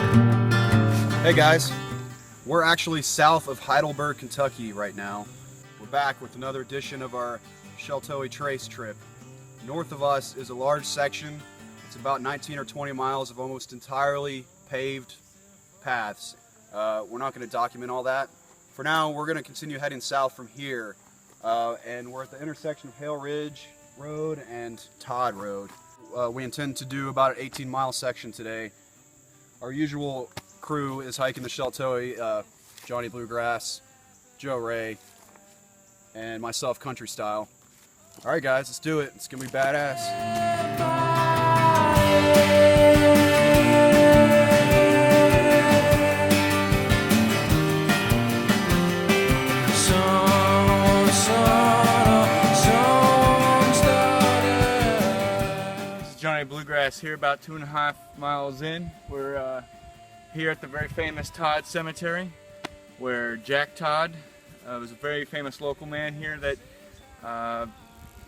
Hey guys, we're actually south of Heidelberg, Kentucky right now. We're back with another edition of our Sheltowee Trace trip. North of us is a large section. It's about 19 or 20 miles of almost entirely paved paths. We're not going to document all that. For now, we're going to continue heading south from here. And we're at the intersection of Hale Ridge Road and Todd Road. We intend to do about an 18-mile section today. Our usual crew is hiking the Sheltowee, Johnny Bluegrass, Joe Ray, and myself country style. All right guys, let's do it. It's gonna be badass. This is Johnny Bluegrass here, about 2.5 miles in. We're here at the very famous Todd Cemetery, where Jack Todd was a very famous local man here that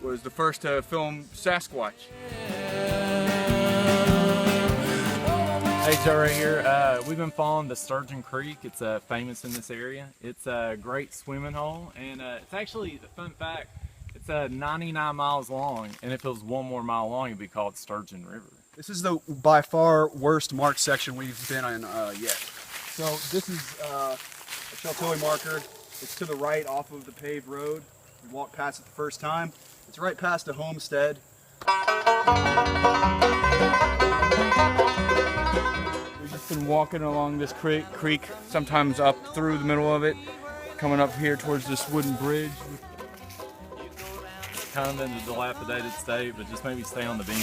was the first to film Sasquatch. Hey, Joe right here. We've been following the Sturgeon Creek. It's famous in this area. It's a great swimming hole, and it's actually, a fun fact, it's 99 miles long, and if it was 1 more mile long, it'd be called Sturgeon River. This is the by far worst marked section we've been on yet. So this is a Sheltowee marker. It's to the right off of the paved road. We walked past it the first time. It's right past a homestead. We've just been walking along this creek, sometimes up through the middle of it, coming up here towards this wooden bridge. Kind of in a dilapidated state, but just maybe stay on the beam.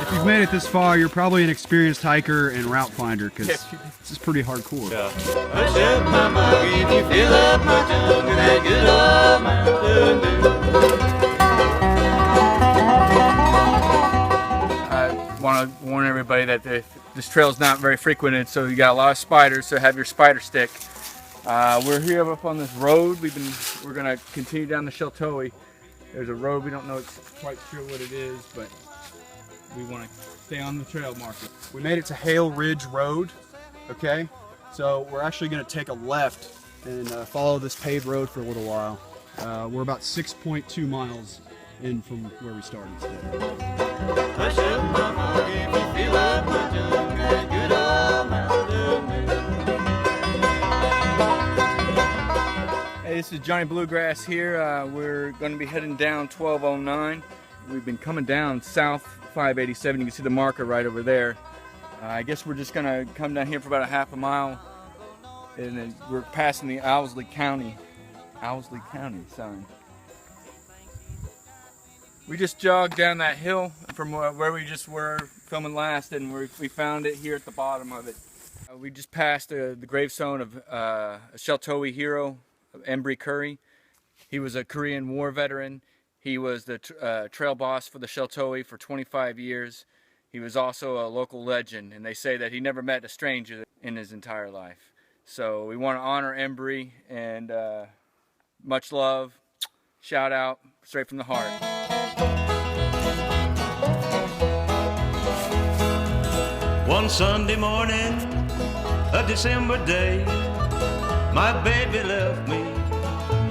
If you've made it this far, you're probably an experienced hiker and route finder, because this is pretty hardcore. Yeah. Push up my buggy if you fill up my jug with that good old Mountain Dew. I want to warn everybody that this trail is not very frequented, so you got a lot of spiders, so have your spider stick. We're here up on this road. We're gonna continue down the Sheltowee. There's a road, we don't know quite sure what it is, but we want to stay on the trail marker. We made it to Hale Ridge Road, okay? So we're actually gonna take a left and follow this paved road for a little while. We're about 6.2 miles in from where we started today. Push up my buggy if you fill up my jug with that good old Mountain Dew. Hey, this is Johnny Bluegrass here. We're going to be heading down 1209. We've been coming down south 587. You can see the marker right over there. I guess we're just going to come down here for about a half a mile, and then we're passing the Owsley County sign. We just jogged down that hill from where we just were filming last, and we found it here at the bottom of it. We just passed the gravestone of a Sheltowee hero, Embry Curry. He was a Korean War veteran. He was the trail boss for the Sheltowee for 25 years. He was also a local legend, and they say that he never met a stranger in his entire life. So we want to honor Embry, and much love, shout out, straight from the heart. One Sunday morning, a December day, my baby left me,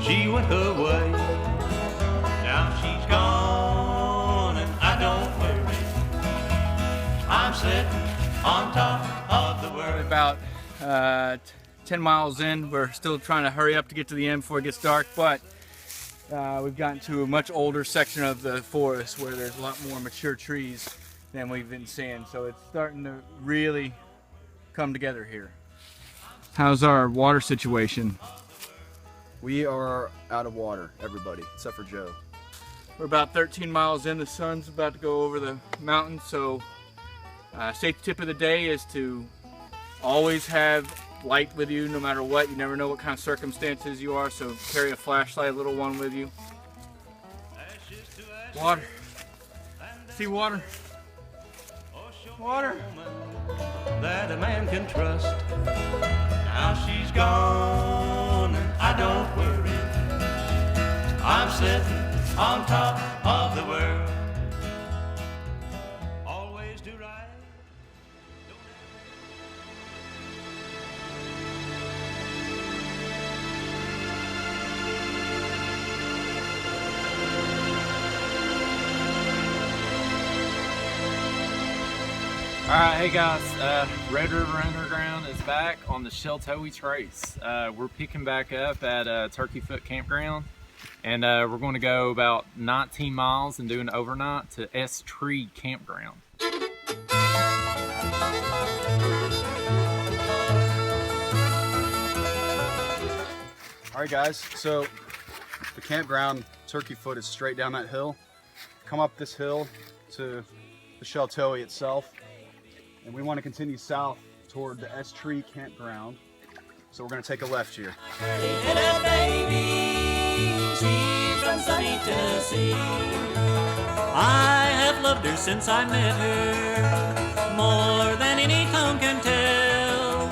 she went her way. Now she's gone and I don't worry, I'm sitting on top of the world. About 10 miles in, we're still trying to hurry up to get to the end before it gets dark, but we've gotten to a much older section of the forest where there's a lot more mature trees than we've been seeing, so it's starting to really come together here. How's our water situation? We are out of water, everybody, except for Joe. We're about 13 miles in. The sun's about to go over the mountain, so safety tip of the day is to always have light with you no matter what. You never know what kind of circumstances you are, so carry a flashlight, a little one with you. Water. See water? Water. That a man can trust. Now she's gone and I don't worry, I'm sitting on top of the world. Always do right Alright, hey guys, Red River Underground is back on the Sheltowee Trace. We're picking back up at Turkeyfoot Campground, and we're going to go about 19 miles and do an overnight to S-Tree Campground. Alright guys, so the campground, Turkeyfoot, is straight down that hill. Come up this hill to the Sheltowee itself, and we want to continue south toward the S-Tree Campground. So we're going to take a left here. Curly-headed baby, she's from sunny Tennessee. I have loved her since I met her, more than any tongue can tell.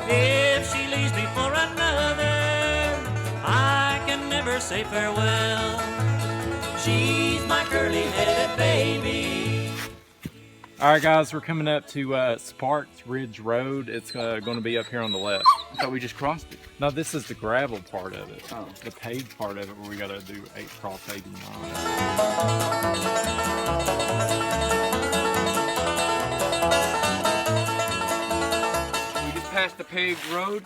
If she leaves me for another, I can never say farewell. She's my curly-headed baby. Alright guys, we're coming up to Sparks Ridge Road. It's going to be up here on the left. I thought we just crossed it. No, this is the gravel part of it. Oh. The paved part of it where we got to do cross 89. We just passed the paved road.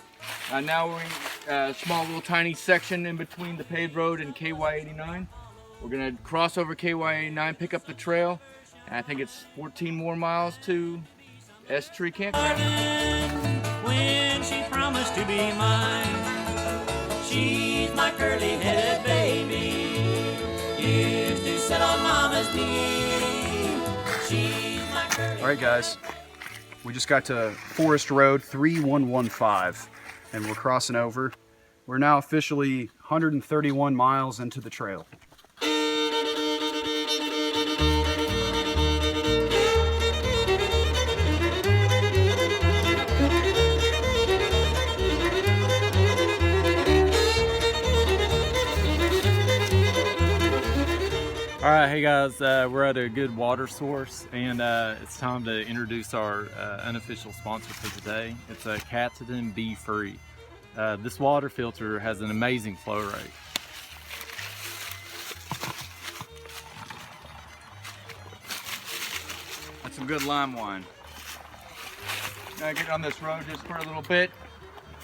Now we're in a small little tiny section in between the paved road and KY89. We're gonna cross over KY89, pick up the trail, and I think it's 14 more miles to S-Tree Campground. When she promised to be mine, she's my curly-headed baby. Used to sit on mama's knee. She's my curly. Alright guys, we just got to Forest Road 3115, and we're crossing over. We're now officially 131 miles into the trail. Alright, hey guys, we're at a good water source, and it's time to introduce our unofficial sponsor for today. It's a Catadin Be Free. This water filter has an amazing flow rate. That's some good lime wine. Now get on this road just for a little bit.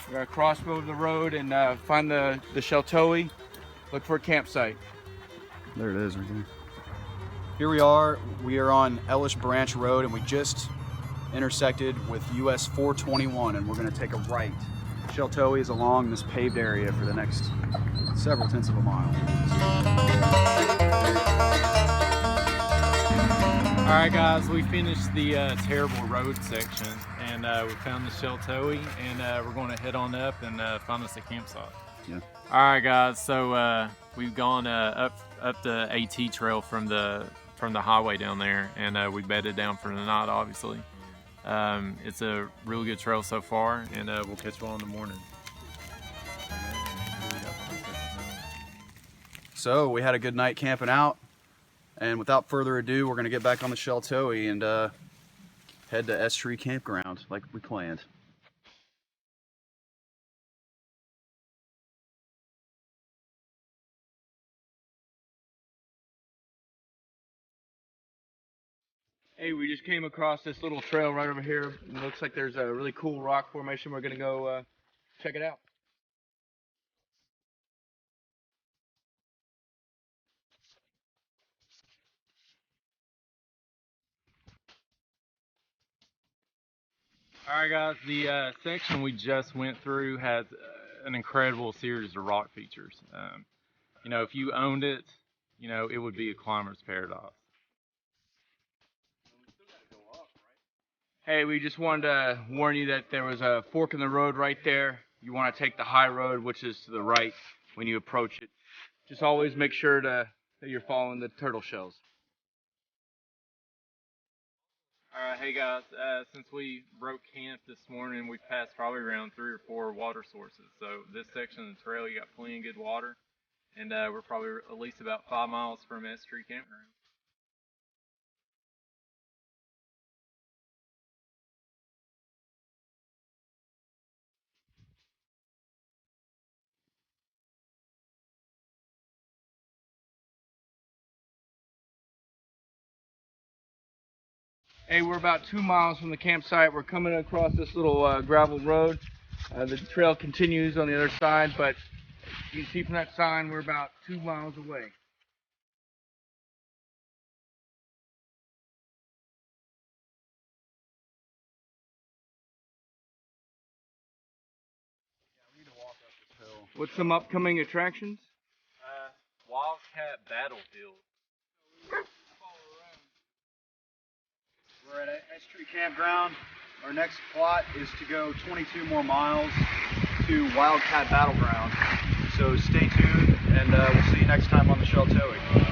We're gonna cross over the road and find the Sheltowee. Look for a campsite. There it is right there. Here we are on Ellis Branch Road, and we just intersected with US 421, and we're gonna take a right. Sheltowee is along this paved area for the next several tenths of a mile. Alright guys, we finished the terrible road section, and we found the Sheltowee, and we're going to head on up and find us a campsite. Yeah. Alright guys, so we've gone up the AT trail from the highway down there, and we bedded down for the night, obviously. It's a really good trail so far, and we'll catch you all in the morning. So we had a good night camping out, and without further ado, we're gonna get back on the Sheltowee and head to S-Tree Campground like we planned. Hey, we just came across this little trail right over here. It looks like there's a really cool rock formation. We're gonna go check it out. Alright guys, the section we just went through has an incredible series of rock features. You know, if you owned it, you know, it would be a climber's paradise. Hey, we just wanted to warn you that there was a fork in the road right there. You want to take the high road, which is to the right when you approach it. Just always make sure that you're following the turtle shells. Alright, hey guys, since we broke camp this morning, we've passed probably around 3 or 4 water sources. So this section of the trail, you got plenty of good water, and we're probably at least about 5 miles from S-Tree Campground. Hey, we're about 2 miles from the campsite. We're coming across this little gravel road. The trail continues on the other side, but you can see from that sign we're about 2 miles away. What's some upcoming attractions? Wildcat Battlefield. We're at S Tree Campground. Our next plot is to go 22 more miles to Wildcat Battleground. So stay tuned, and we'll see you next time on the Sheltowee.